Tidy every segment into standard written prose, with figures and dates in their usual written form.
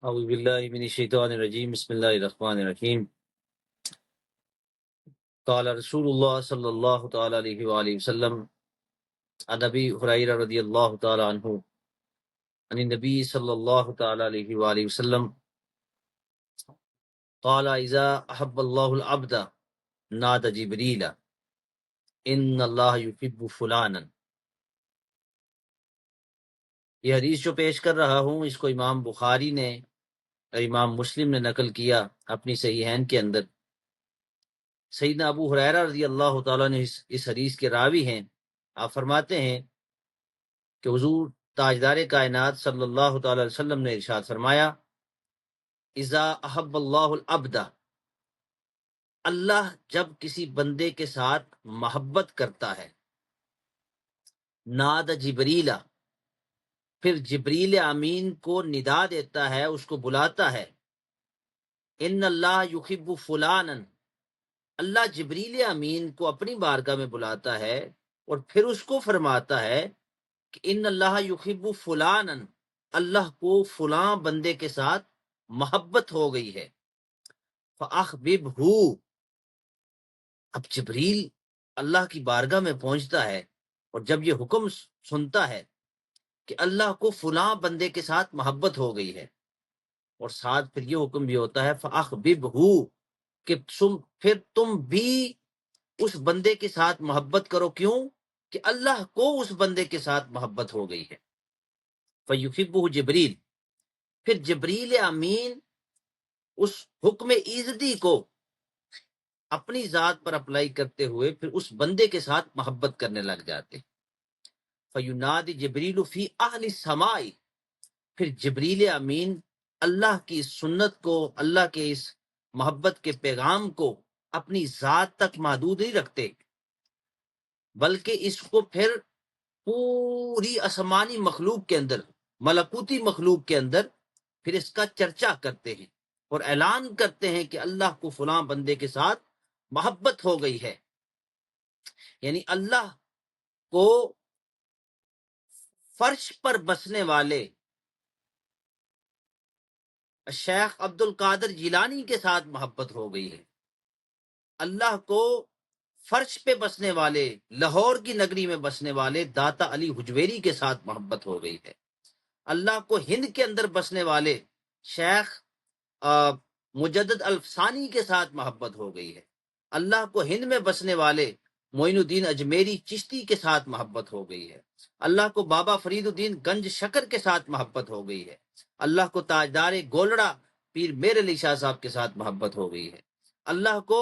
اعوذ باللہ من الشیطان الرجیم بسم اللہ الرحمن الرحیم قال رسول اللہ صلی اللہ تعالی علیہ وآلہ وسلم عن ابی ہریرہ رضی اللہ تعالی عنہ عن النبی صلی اللہ تعالی علیہ وآلہ وسلم قال اذا احب اللہ العبد نادى جبریل ان اللہ یحب فلانا۔ یہ حدیث جو پیش کر رہا ہوں اس کو امام بخاری نے اور امام مسلم نے نقل کیا اپنی صحیحین کے اندر۔ سیدنا ابو ہریرہ رضی اللہ تعالیٰ نے اس حدیث کے راوی ہیں۔ آپ فرماتے ہیں کہ حضور تاجدار کائنات صلی اللہ تعالی علیہ وسلم نے ارشاد فرمایا، اذا احب اللہ العبد، اللہ جب کسی بندے کے ساتھ محبت کرتا ہے، ناد جبریلا، پھر جبریل امین کو ندا دیتا ہے، اس کو بلاتا ہے، ان اللہ یحب فلانا، اللہ جبریل امین کو اپنی بارگاہ میں بلاتا ہے اور پھر اس کو فرماتا ہے کہ ان اللہ یحب فلانا، اللہ کو فلاں بندے کے ساتھ محبت ہو گئی ہے، فاخببہ، اب جبریل اللہ کی بارگاہ میں پہنچتا ہے اور جب یہ حکم سنتا ہے کہ اللہ کو فلاں بندے کے ساتھ محبت ہو گئی ہے، اور ساتھ پھر یہ حکم بھی ہوتا ہے فاخببہ، کہ پھر تم بھی اس بندے کے ساتھ محبت کرو، کیوں کہ اللہ کو اس بندے کے ساتھ محبت ہو گئی ہے۔ فیحبہ جبریل، پھر جبریل امین اس حکم ایزدی کو اپنی ذات پر اپلائی کرتے ہوئے پھر اس بندے کے ساتھ محبت کرنے لگ جاتے۔ فینادی جبریل فی اہل السماء، پھر جبریل امین اللہ کی سنت کو، اللہ کے اس محبت کے پیغام کو اپنی ذات تک محدود نہیں رکھتے، بلکہ اس کو پھر پوری آسمانی مخلوق کے اندر، ملکوتی مخلوق کے اندر پھر اس کا چرچا کرتے ہیں اور اعلان کرتے ہیں کہ اللہ کو فلاں بندے کے ساتھ محبت ہو گئی ہے۔ یعنی اللہ کو فرش پر بسنے والے شیخ عبد القادر جیلانی کے ساتھ محبت ہو گئی ہے، اللہ کو فرش پہ بسنے والے، لاہور کی نگری میں بسنے والے داتا علی حجویری کے ساتھ محبت ہو گئی ہے، اللہ کو ہند کے اندر بسنے والے شیخ مجدد الفسانی کے ساتھ محبت ہو گئی ہے، اللہ کو ہند میں بسنے والے معین الدین اجمیری چشتی کے ساتھ محبت ہو گئی ہے، اللہ کو بابا فرید الدین گنج شکر کے ساتھ محبت ہو گئی ہے، اللہ کو تاجدار گولڑا پیر میر علی شاہ صاحب کے ساتھ محبت ہو گئی ہے، اللہ کو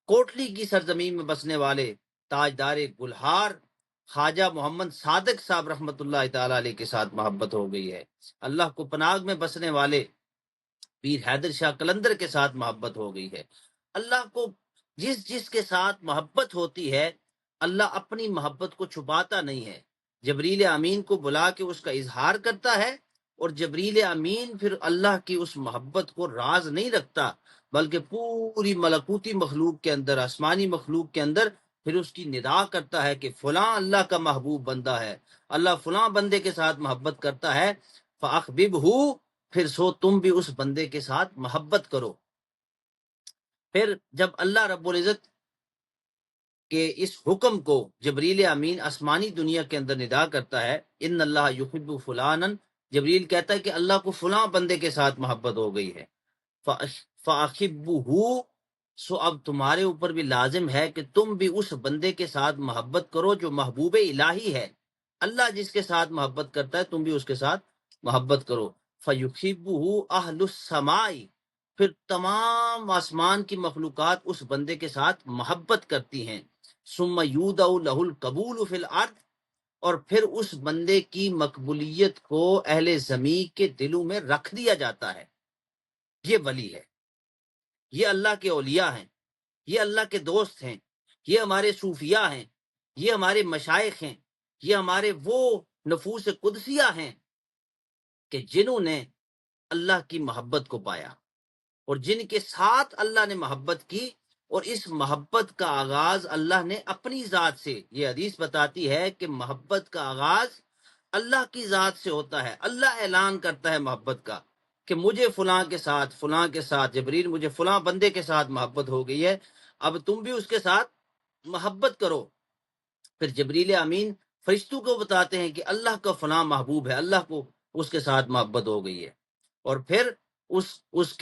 کوٹلی کی سرزمین میں بسنے والے تاجدار گلہار خواجہ محمد صادق صاحب رحمۃ اللہ تعالی علیہ کے ساتھ محبت ہو گئی ہے، اللہ کو پناگ میں بسنے والے پیر حیدر شاہ قلندر کے ساتھ محبت ہو گئی ہے۔ اللہ کو جس جس کے ساتھ محبت ہوتی ہے، اللہ اپنی محبت کو چھپاتا نہیں ہے، جبریل امین کو بلا کے اس کا اظہار کرتا ہے، اور جبریل امین پھر اللہ کی اس محبت کو راز نہیں رکھتا، بلکہ پوری ملکوتی مخلوق کے اندر، آسمانی مخلوق کے اندر پھر اس کی ندا کرتا ہے کہ فلاں اللہ کا محبوب بندہ ہے، اللہ فلاں بندے کے ساتھ محبت کرتا ہے، فاخببہ، پھر سو تم بھی اس بندے کے ساتھ محبت کرو۔ پھر جب اللہ رب العزت کے اس حکم کو جبریل امین آسمانی دنیا کے اندر ندا کرتا ہے، ان اللہ یحب فلانا، جبریل کہتا ہے کہ اللہ کو فلاں بندے کے ساتھ محبت ہو گئی ہے، فاخبہ، سو اب تمہارے اوپر بھی لازم ہے کہ تم بھی اس بندے کے ساتھ محبت کرو جو محبوب الہی ہے، اللہ جس کے ساتھ محبت کرتا ہے تم بھی اس کے ساتھ محبت کرو۔ فیحبہ اہل السماء، پھر تمام آسمان کی مخلوقات اس بندے کے ساتھ محبت کرتی ہیں، ثم یودع لہ القبول فی الارض، اور پھر اس بندے کی مقبولیت کو اہل زمین کے دلوں میں رکھ دیا جاتا ہے۔ یہ ولی ہے، یہ اللہ کے اولیاء ہیں، یہ اللہ کے دوست ہیں، یہ ہمارے صوفیاء ہیں، یہ ہمارے مشائخ ہیں، یہ ہمارے وہ نفوس قدسیہ ہیں کہ جنہوں نے اللہ کی محبت کو پایا اور جن کے ساتھ اللہ نے محبت کی، اور اس محبت کا آغاز اللہ نے اپنی ذات سے، یہ حدیث بتاتی ہے کہ محبت کا آغاز اللہ کی ذات سے ہوتا ہے، اللہ اعلان کرتا ہے محبت کا کہ مجھے فلاں کے ساتھ جبریل مجھے فلاں بندے کے ساتھ محبت ہو گئی ہے، اب تم بھی اس کے ساتھ محبت کرو۔ پھر جبریل امین فرشتوں کو بتاتے ہیں کہ اللہ کا فلاں محبوب ہے، اللہ کو اس کے ساتھ محبت ہو گئی ہے، اور پھر اس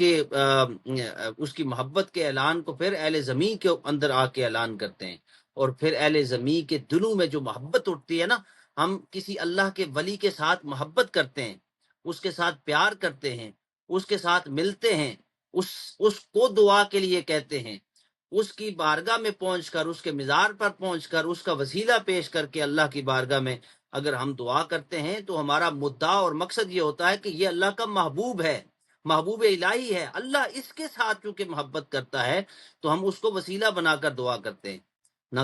کی محبت کے اعلان کو پھر اہل زمین کے اندر آ کے اعلان کرتے ہیں، اور پھر اہل زمین کے دلوں میں جو محبت اٹھتی ہے نا، ہم کسی اللہ کے ولی کے ساتھ محبت کرتے ہیں، اس کے ساتھ پیار کرتے ہیں، اس کے ساتھ ملتے ہیں، اس کو دعا کے لیے کہتے ہیں، اس کی بارگاہ میں پہنچ کر، اس کے مزار پر پہنچ کر، اس کا وسیلہ پیش کر کے اللہ کی بارگاہ میں اگر ہم دعا کرتے ہیں تو ہمارا مدعا اور مقصد یہ ہوتا ہے کہ یہ اللہ کا محبوب ہے، محبوب الہی ہے، اللہ اس کے ساتھ چونکہ محبت کرتا ہے تو ہم اس کو وسیلہ بنا کر دعا کرتے ہیں۔ نہ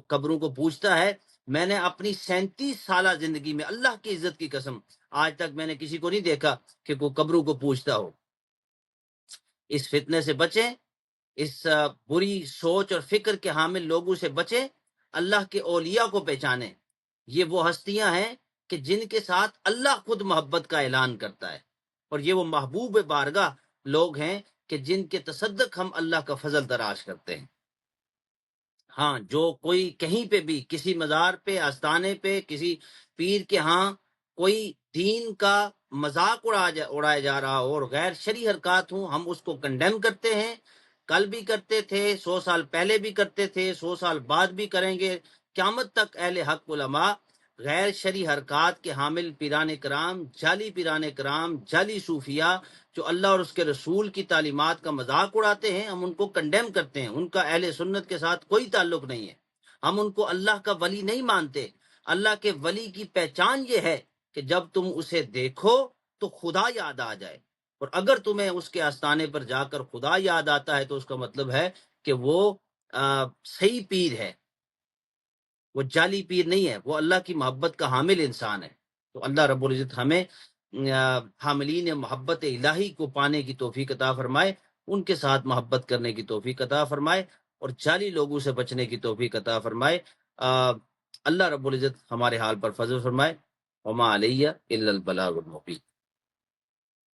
قبروں کو پوچھتا ہے، میں نے اپنی 37 سالہ زندگی میں اللہ کی عزت کی قسم آج تک میں نے کسی کو نہیں دیکھا کہ کوئی قبروں کو پوچھتا ہو۔ اس فتنے سے بچیں، اس بری سوچ اور فکر کے حامل لوگوں سے بچیں، اللہ کے اولیاء کو پہچانیں۔ یہ وہ ہستیاں ہیں کہ جن کے ساتھ اللہ خود محبت کا اعلان کرتا ہے، اور یہ وہ محبوب بارگاہ لوگ ہیں کہ جن کے تصدق ہم اللہ کا فضل تراش کرتے ہیں۔ ہاں، جو کوئی کہیں پہ بھی کسی مزار پہ، آستانے پہ، کسی پیر کے ہاں کوئی دین کا مذاق اڑایا جا رہا ہو اور غیر شرعی حرکات ہوں، ہم اس کو کنڈیم کرتے ہیں، کل بھی کرتے تھے، 100 سال پہلے بھی کرتے تھے، 100 سال بعد بھی کریں گے، قیامت تک اہل حق علماء غیر شرعی حرکات کے حامل پیران کرام، جعلی پیران کرام، جعلی صوفیہ جو اللہ اور اس کے رسول کی تعلیمات کا مذاق اڑاتے ہیں، ہم ان کو کنڈیم کرتے ہیں، ان کا اہل سنت کے ساتھ کوئی تعلق نہیں ہے، ہم ان کو اللہ کا ولی نہیں مانتے۔ اللہ کے ولی کی پہچان یہ ہے کہ جب تم اسے دیکھو تو خدا یاد آ جائے، اور اگر تمہیں اس کے آستانے پر جا کر خدا یاد آتا ہے تو اس کا مطلب ہے کہ وہ صحیح پیر ہے، وہ جعلی پیر نہیں ہے، وہ اللہ کی محبت کا حامل انسان ہے۔ تو اللہ رب العزت ہمیں حاملین محبت الہی کو پانے کی توفیق عطا فرمائے، ان کے ساتھ محبت کرنے کی توفیق عطا فرمائے، اور جعلی لوگوں سے بچنے کی توفیق عطا فرمائے۔ اللہ رب العزت ہمارے حال پر فضل فرمائے۔ وما علیہ الا البلاغ المبین۔